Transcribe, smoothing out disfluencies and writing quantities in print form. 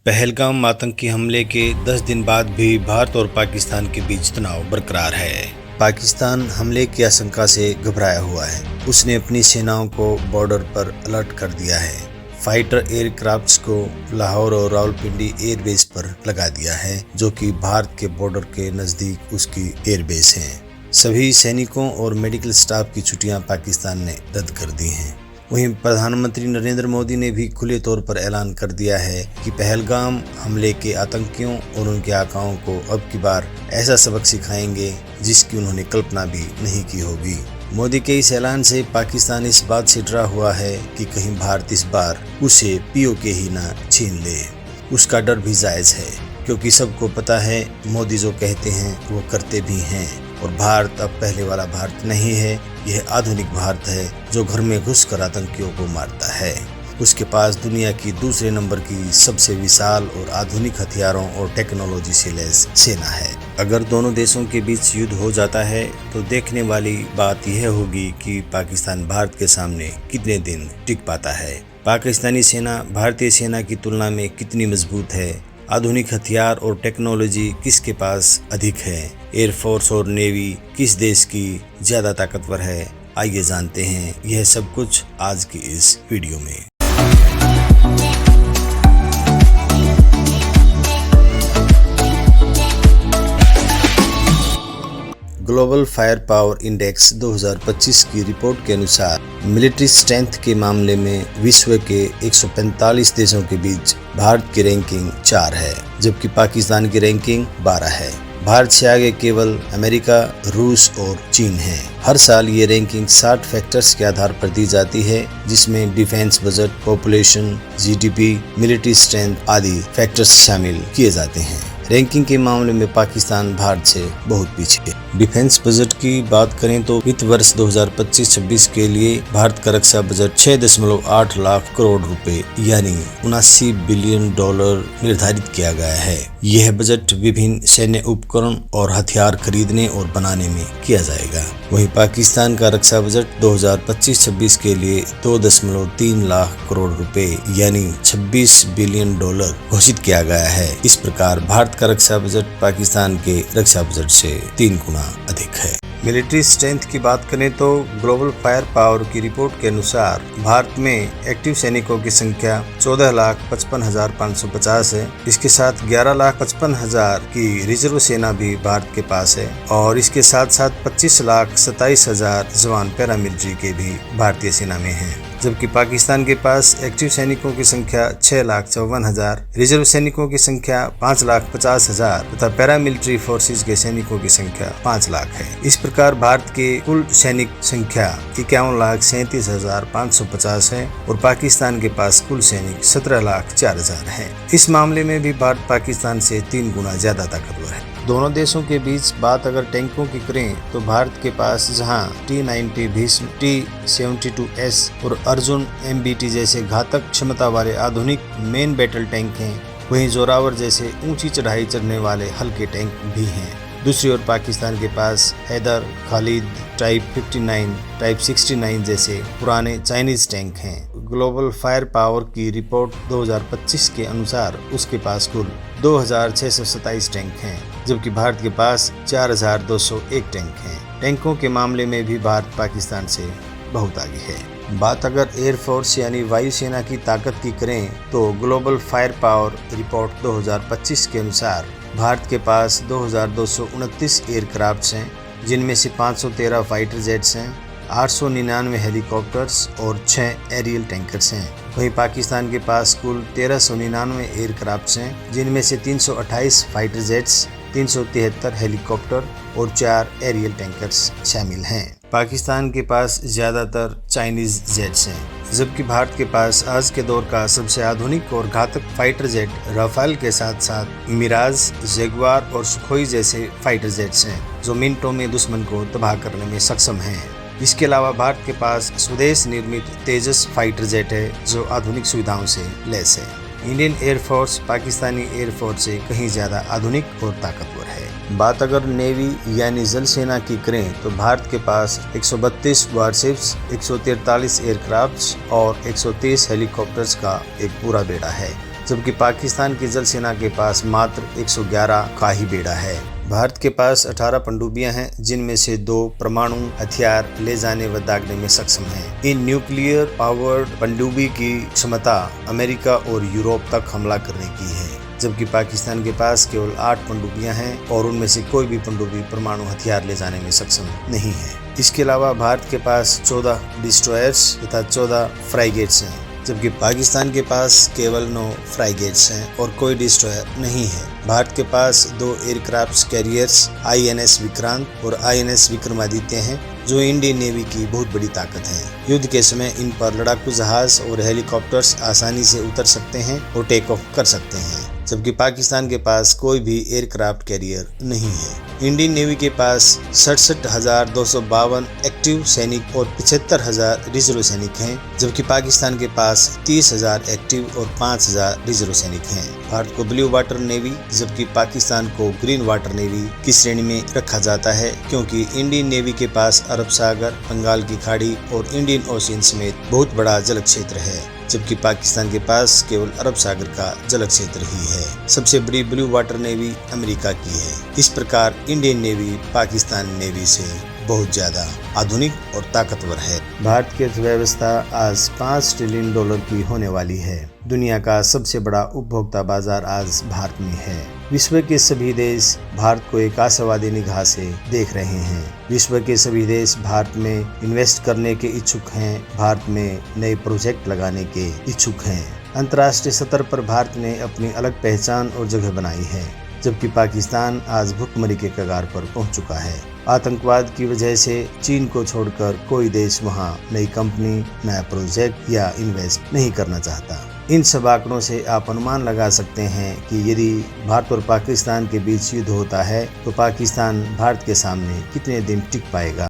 पहलगाम आतंकी हमले के 10 दिन बाद भी भारत और पाकिस्तान के बीच तनाव बरकरार है। पाकिस्तान हमले की आशंका से घबराया हुआ है। उसने अपनी सेनाओं को बॉर्डर पर अलर्ट कर दिया है। फाइटर एयरक्राफ्ट्स को लाहौर और रावलपिंडी एयरबेस पर लगा दिया है, जो कि भारत के बॉर्डर के नज़दीक उसकी एयरबेस है। सभी सैनिकों और मेडिकल स्टाफ की छुट्टियां पाकिस्तान ने रद्द कर दी हैं। वहीं प्रधानमंत्री नरेंद्र मोदी ने भी खुले तौर पर ऐलान कर दिया है कि पहलगाम हमले के आतंकियों और उनके आकाओं को अब की बार ऐसा सबक सिखाएंगे जिसकी उन्होंने कल्पना भी नहीं की होगी। मोदी के इस ऐलान से पाकिस्तान इस बात से डरा हुआ है कि कहीं भारत इस बार उसे पीओके ही ना छीन ले। उसका डर भी जायज़ है, क्योंकि सबको पता है मोदी जो कहते हैं वो करते भी हैं। और भारत अब पहले वाला भारत नहीं है, यह आधुनिक भारत है जो घर में घुसकर आतंकियों को मारता है। उसके पास दुनिया की दूसरे नंबर की सबसे विशाल और आधुनिक हथियारों और टेक्नोलॉजी से लैस सेना है। अगर दोनों देशों के बीच युद्ध हो जाता है तो देखने वाली बात यह होगी कि पाकिस्तान भारत के सामने कितने दिन टिक पाता है। पाकिस्तानी सेना भारतीय सेना की तुलना में कितनी मजबूत है, आधुनिक हथियार और टेक्नोलॉजी किसके पास अधिक है, एयरफोर्स और नेवी किस देश की ज़्यादा ताकतवर है, आइए जानते हैं यह सब कुछ आज की इस वीडियो में। ग्लोबल फायर पावर इंडेक्स 2025 की रिपोर्ट के अनुसार मिलिट्री स्ट्रेंथ के मामले में विश्व के 145 देशों के बीच भारत की रैंकिंग 4 है, जबकि पाकिस्तान की रैंकिंग 12 है। भारत से आगे केवल अमेरिका, रूस और चीन है। हर साल ये रैंकिंग 60 फैक्टर्स के आधार पर दी जाती है, जिसमें defence budget, population, GDP, military strength आदि फैक्टर्स शामिल किए जाते हैं। रैंकिंग के मामले में पाकिस्तान भारत से बहुत पीछे है। डिफेंस बजट की बात करें तो वित्त वर्ष 2025-26 के लिए भारत का रक्षा बजट 6.8 लाख करोड़ रुपए यानी 79 बिलियन डॉलर निर्धारित किया गया है। यह बजट विभिन्न सैन्य उपकरण और हथियार खरीदने और बनाने में किया जाएगा। वहीं पाकिस्तान का रक्षा बजट 2025-26 के लिए 2.3 लाख करोड़ रुपए यानी 26 बिलियन डॉलर घोषित किया गया है। इस प्रकार भारत का रक्षा बजट पाकिस्तान के रक्षा बजट से 3 गुना अधिक है। मिलिट्री स्ट्रेंथ की बात करें तो ग्लोबल फायर पावर की रिपोर्ट के अनुसार भारत में एक्टिव सैनिकों की संख्या 14,55,550 है। इसके साथ 11,55,000 की रिजर्व सेना भी भारत के पास है और इसके साथ साथ 25,27,000 जवान पैरामिलिट्री के भी भारतीय सेना में हैं। जबकि पाकिस्तान के पास एक्टिव सैनिकों की संख्या 6,54,000, रिजर्व सैनिकों की संख्या 5,50,000 तथा पैरामिलिट्री फोर्सेज के सैनिकों की संख्या 5 लाख है। इस प्रकार भारत के कुल सैनिक संख्या 51,37,550 है और पाकिस्तान के पास कुल सैनिक 17,04,000 है। इस मामले में भी भारत पाकिस्तान से 3 गुना ज्यादा ताकतवर है। दोनों देशों के बीच बात अगर टैंकों की करें तो भारत के पास जहां T-90 भीष्म, T-72S और अर्जुन MBT जैसे घातक क्षमता वाले आधुनिक मेन बैटल टैंक हैं, वहीं जोरावर जैसे ऊंची चढ़ाई चढ़ने वाले हल्के टैंक भी हैं। दूसरी ओर पाकिस्तान के पास हैदर, खालिद, टाइप 59, टाइप 69 जैसे पुराने चाइनीज टैंक हैं। ग्लोबल फायर पावर की रिपोर्ट 2025 के अनुसार उसके पास कुल 2,627 टैंक हैं, जबकि भारत के पास 4,201 टैंक हैं। टैंकों के मामले में भी भारत पाकिस्तान से बहुत आगे है। बात अगर एयरफोर्स यानी वायुसेना की ताकत की करें तो ग्लोबल फायर पावर रिपोर्ट 2025 के अनुसार भारत के पास 2,229 एयरक्राफ्ट्स हैं, जिनमें से 513 फाइटर जेट्स हैं, 899 हेलीकॉप्टर्स और 6 एरियल टैंकर्स हैं। वहीं पाकिस्तान के पास कुल 1,399 एयरक्राफ्ट्स हैं, जिनमें से 328 फाइटर जेट्स, 373 हेलीकॉप्टर और 4 एरियल टैंकर्स शामिल हैं। पाकिस्तान के पास ज़्यादातर चाइनीज जेट्स हैं, जबकि भारत के पास आज के दौर का सबसे आधुनिक और घातक फाइटर जेट राफेल के साथ साथ मिराज, जगुआर और सुखोई जैसे फाइटर जेट्स हैं, जो मिनटों में दुश्मन को तबाह करने में सक्षम हैं। इसके अलावा भारत के पास स्वदेश निर्मित तेजस फाइटर जेट है, जो आधुनिक सुविधाओं से लैस है। इंडियन एयरफोर्स पाकिस्तानी एयरफोर्स से कहीं ज़्यादा आधुनिक और ताकतवर है। बात अगर नेवी यानी जल सेना की करें तो भारत के पास 132 वारशिप्स, 143 एयरक्राफ्ट्स और 130 हेलीकॉप्टर्स का एक पूरा बेड़ा है। जबकि पाकिस्तान की जल सेना के पास मात्र 111 का ही बेड़ा है। भारत के पास 18 पनडुब्बियां हैं, जिनमें से 2 परमाणु हथियार ले जाने व दागने में सक्षम हैं। इन न्यूक्लियर पावर्ड पनडुब्बी की क्षमता अमेरिका और यूरोप तक हमला करने की है, जबकि पाकिस्तान के पास केवल 8 पनडुब्बियां हैं और उनमें से कोई भी पनडुब्बी परमाणु हथियार ले जाने में सक्षम नहीं है। इसके अलावा भारत के पास 14 डिस्ट्रॉयर्स तथा 14 फ्राइगेट्स हैं, जबकि पाकिस्तान के पास केवल 9 फ्राइगेट्स हैं और कोई डिस्ट्रॉयर नहीं है। भारत के पास 2 एयरक्राफ्ट कैरियर्स INS विक्रांत और INS विक्रमादित्य हैं, जो इंडियन नेवी की बहुत बड़ी ताकत है। युद्ध के समय इन पर लड़ाकू जहाज और हेलीकॉप्टर्स आसानी से उतर सकते हैं और टेक ऑफ कर सकते हैं, जबकि पाकिस्तान के पास कोई भी एयरक्राफ्ट कैरियर नहीं है। इंडियन नेवी के पास 67,252 एक्टिव सैनिक और 75,000 रिजर्व सैनिक हैं, जबकि पाकिस्तान के पास 30,000 एक्टिव और 5,000 रिजर्व सैनिक हैं। भारत को ब्लू वाटर नेवी जबकि पाकिस्तान को ग्रीन वाटर नेवी की श्रेणी में रखा जाता है, क्योंकि इंडियन नेवी के पास अरब सागर, बंगाल की खाड़ी और इंडियन ओशियन समेत बहुत बड़ा जल क्षेत्र है, जबकि पाकिस्तान के पास केवल अरब सागर का जल क्षेत्र ही है। सबसे बड़ी ब्लू वाटर नेवी अमेरिका की है। इस प्रकार इंडियन नेवी पाकिस्तान नेवी से बहुत ज्यादा आधुनिक और ताकतवर है। भारत की अर्थव्यवस्था आज $5 ट्रिलियन की होने वाली है। दुनिया का सबसे बड़ा उपभोक्ता बाजार आज भारत में है। विश्व के सभी देश भारत को एक आशावादी निगाह से देख रहे हैं। विश्व के सभी देश भारत में इन्वेस्ट करने के इच्छुक हैं, भारत में नए प्रोजेक्ट लगाने के इच्छुक हैं। अंतर्राष्ट्रीय स्तर पर भारत ने अपनी अलग पहचान और जगह बनाई है, जबकि पाकिस्तान आज भुखमरी के कगार पर पहुंच चुका है। आतंकवाद की वजह से चीन को छोड़कर कोई देश वहां नई कंपनी, नया प्रोजेक्ट या इन्वेस्ट नहीं करना चाहता। इन सब आंकड़ों से आप अनुमान लगा सकते हैं कि यदि भारत और पाकिस्तान के बीच युद्ध होता है तो पाकिस्तान भारत के सामने कितने दिन टिक पाएगा।